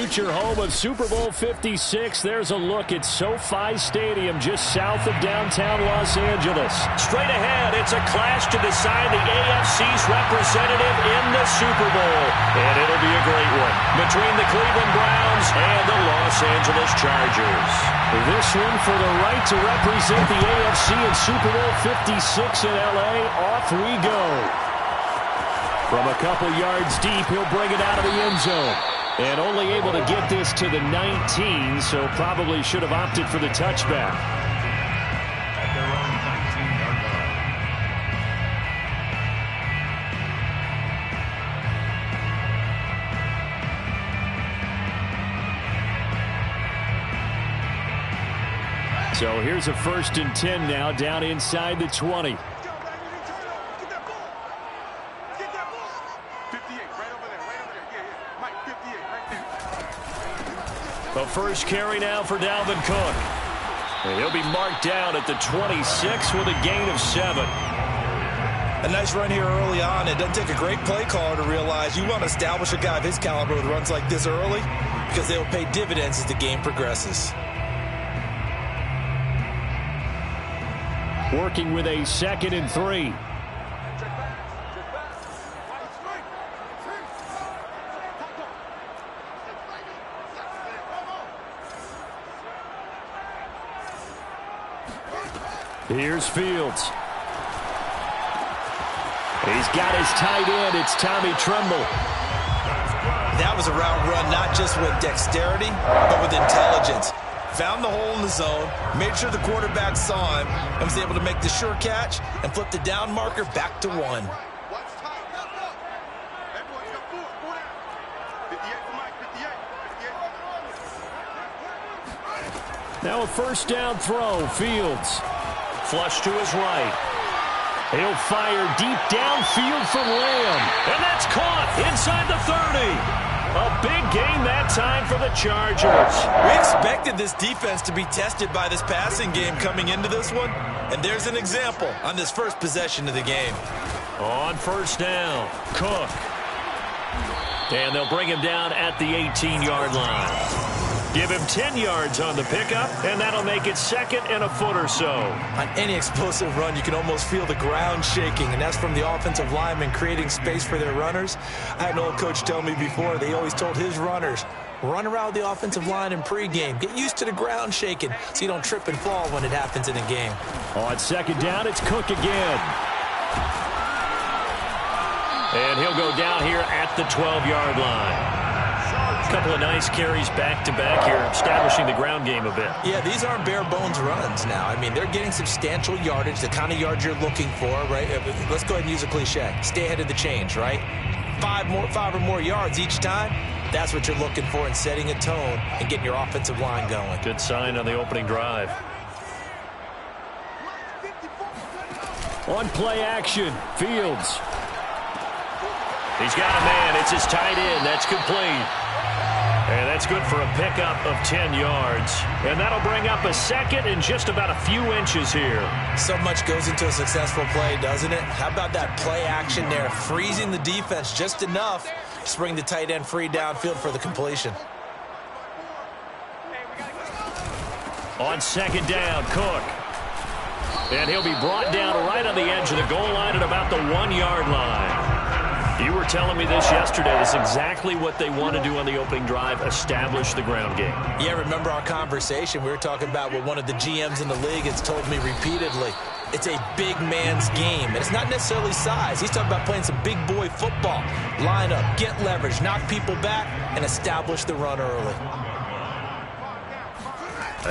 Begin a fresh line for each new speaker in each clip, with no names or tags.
future home of Super Bowl 56. There's a look at SoFi Stadium just south of downtown Los Angeles. Straight ahead, it's a clash to decide the AFC's representative in the Super Bowl. And it'll be a great one between the Cleveland Browns and the Los Angeles Chargers. This one for the right to represent the AFC in Super Bowl 56 in L.A. Off we go. From a couple yards deep, he'll bring it out of the end zone. And only able to get this to the 19, so probably should have opted for the touchback. So here's a 1st and 10 now, down inside the 20. The first carry now for Dalvin Cook. And he'll be marked down at the 26 with a gain of 7.
A nice run here early on. It doesn't take a great play caller to realize you want to establish a guy of his caliber with runs like this early because they will pay dividends as the game progresses.
Working with a 2nd and 3. Here's Fields. He's got his tight end. It's Tommy Tremble.
That was a route run not just with dexterity, but with intelligence. Found the hole in the zone, made sure the quarterback saw him, and was able to make the sure catch and flip the down marker back to 1.
Now a 1st down throw. Fields. Flush to his right. He'll fire deep downfield for Lamb. And that's caught inside the 30. A big game that time for the Chargers.
We expected this defense to be tested by this passing game coming into this one. And there's an example on this first possession of the game.
On 1st down, Cook. And they'll bring him down at the 18-yard line. Give him 10 yards on the pickup, and that'll make it 2nd and a foot or so.
On any explosive run, you can almost feel the ground shaking, and that's from the offensive linemen creating space for their runners. I had an old coach tell me before, they always told his runners, run around the offensive line in pregame. Get used to the ground shaking so you don't trip and fall when it happens in a game.
On 2nd down, it's Cook again. And he'll go down here at the 12-yard line. A couple of nice carries back-to-back here, establishing the ground game a bit.
Yeah, these aren't bare-bones runs now. I mean, they're getting substantial yardage, the kind of yards you're looking for, right? Let's go ahead and use a cliche. Stay ahead of the change, right? 5 or more yards each time. That's what you're looking for in setting a tone and getting your offensive line going.
Good sign on the opening drive. On play action, Fields. He's got a man. It's his tight end. That's complete. And that's good for a pickup of 10 yards. And that'll bring up a 2nd and just about a few inches here.
So much goes into a successful play, doesn't it? How about that play action there? Freezing the defense just enough to bring the tight end free downfield for the completion.
On 2nd down, Cook. And he'll be brought down right on the edge of the goal line at about the 1-yard line. You were telling me this yesterday. That's exactly what they want to do on the opening drive, establish the ground game.
Yeah, remember our conversation? We were talking about what one of the GMs in the league has told me repeatedly. It's a big man's game, and it's not necessarily size. He's talking about playing some big boy football. Line up, get leverage, knock people back, and establish the run early.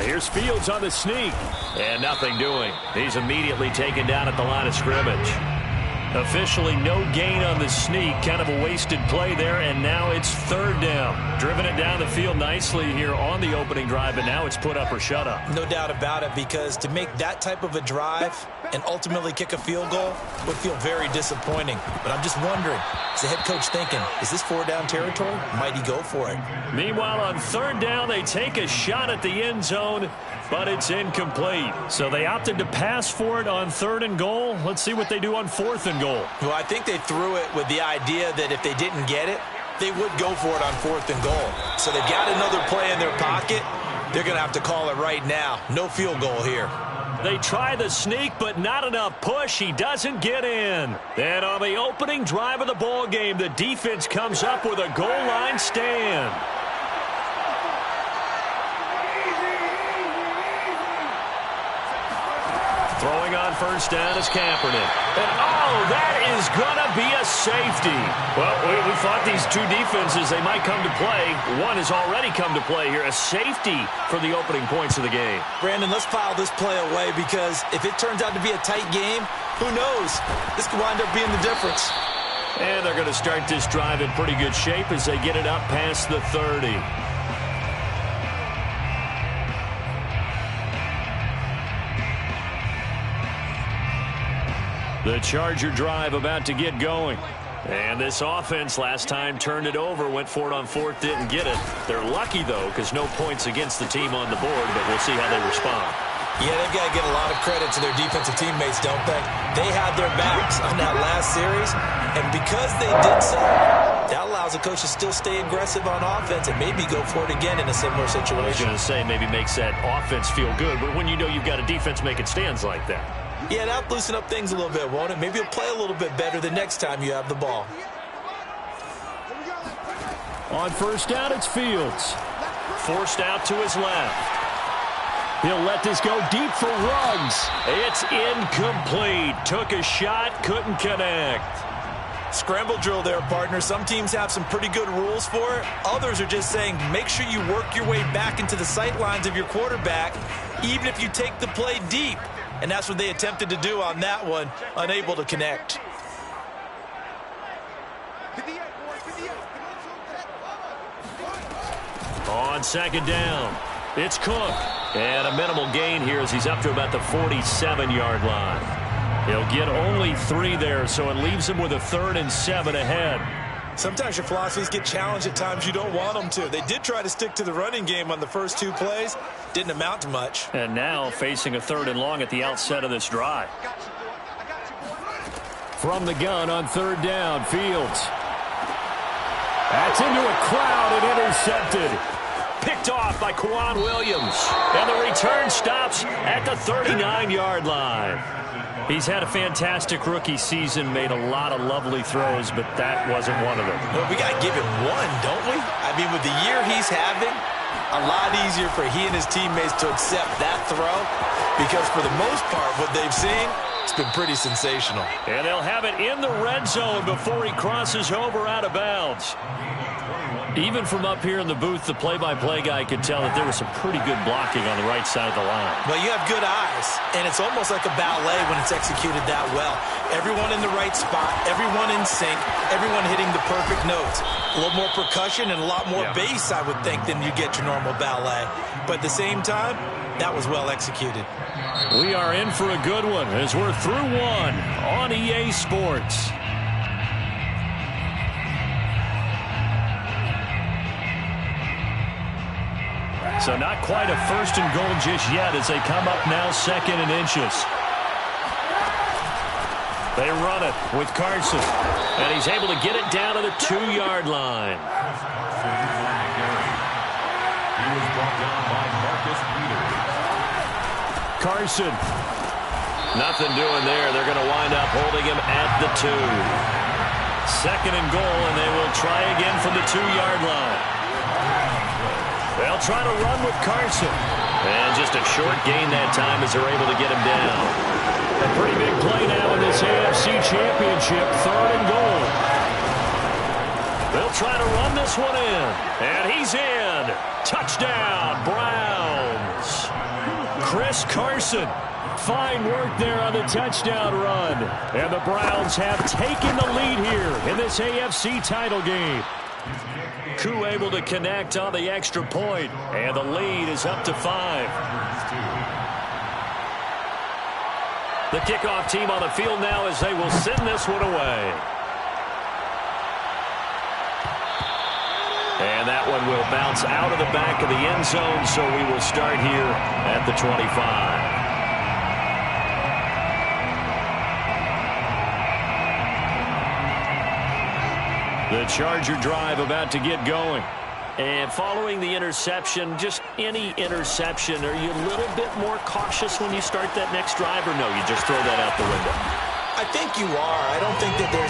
Here's Fields on the sneak, and nothing doing. He's immediately taken down at the line of scrimmage. Officially no gain on the sneak. Kind of a wasted play there, and now it's 3rd down. Driven it down the field nicely here on the opening drive, and now it's put up or shut up.
No doubt about it, because to make that type of a drive and ultimately kick a field goal would feel very disappointing. But I'm just wondering, is the head coach thinking, is this 4-down territory? Might he go for it?
Meanwhile, on 3rd down, they take a shot at the end zone, but it's incomplete. So they opted to pass for it on 3rd and goal. Let's see what they do on 4th and goal.
Well, I think they threw it with the idea that if they didn't get it, they would go for it on 4th and goal. So they've got another play in their pocket. They're going to have to call it right now. No field goal here.
They try the sneak, but not enough push. He doesn't get in. And on the opening drive of the ball game, the defense comes up with a goal line stand. Throwing on first down is Kaepernick. And, oh, that is going to be a safety. Well, we thought these two defenses, they might come to play. One has already come to play here. A safety for the opening points of the game.
Brandon, let's file this play away because if it turns out to be a tight game, who knows? This could wind up being the difference.
And they're going to start this drive in pretty good shape as they get it up past the 30. The Charger drive about to get going. And this offense last time turned it over, went for it on 4th, didn't get it. They're lucky, though, because no points against the team on the board, but we'll see how they respond.
Yeah, they've got to get a lot of credit to their defensive teammates, don't they? They had their backs on that last series, and because they did so, that allows the coach to still stay aggressive on offense and maybe go for it again in a similar situation.
I was going to say maybe makes that offense feel good, but when you know you've got a defense making stands like that.
Yeah, that'll loosen up things a little bit, won't it? Maybe you'll play a little bit better the next time you have the ball.
On first down, it's Fields. Forced out to his left. He'll let this go deep for Ruggs. It's incomplete. Took a shot, couldn't connect.
Scramble drill there, partner. Some teams have some pretty good rules for it. Others are just saying make sure you work your way back into the sight lines of your quarterback, even if you take the play deep. And that's what they attempted to do on that one, unable to connect.
On second down, it's Cook. And a minimal gain here as he's up to about the 47-yard line. He'll get only 3 there, so it leaves him with a 3rd and 7 ahead.
Sometimes your philosophies get challenged at times you don't want them to. They did try to stick to the running game on the first 2 plays. Didn't amount to much.
And now facing a 3rd and long at the outset of this drive. From the gun on 3rd down, Fields. That's into a crowd and intercepted. Picked off by Kwan Williams. And the return stops at the 39-yard line. He's had a fantastic rookie season, made a lot of lovely throws, but that wasn't one of them.
Well, we got to give him one, don't we? I mean, with the year he's having, a lot easier for he and his teammates to accept that throw because for the most part, what they've seen, it's been pretty sensational.
And they'll have it in the red zone before he crosses over out of bounds. Even from up here in the booth, the play-by-play guy could tell that there was some pretty good blocking on the right side of the line.
Well, you have good eyes, and it's almost like a ballet when it's executed that well. Everyone in the right spot, everyone in sync, everyone hitting the perfect notes. A little more percussion and a lot more bass, I would think, than you get your normal ballet. But at the same time, that was well executed.
We are in for a good one as we're through one on EA Sports. So not quite a 1st and goal just yet as they come up now 2nd and inches. They run it with Carson. And he's able to get it down to the 2-yard line. Carson. Nothing doing there. They're going to wind up holding him at the 2. 2nd and goal, and they will try again from the 2-yard line. They'll try to run with Carson. And just a short gain that time as they're able to get him down. A pretty big play now in this AFC Championship, 3rd and goal. They'll try to run this one in. And he's in. Touchdown, Browns. Chris Carson. Fine work there on the touchdown run. And the Browns have taken the lead here in this AFC title game. Koo able to connect on the extra point, and the lead is up to 5. The kickoff team on the field now as they will send this one away. And that one will bounce out of the back of the end zone, so we will start here at the 25. The Charger drive about to get going. And following the interception, just any interception, are you a little bit more cautious when you start that next drive, or no, you just throw that out the window?
I think you are. I don't think that there's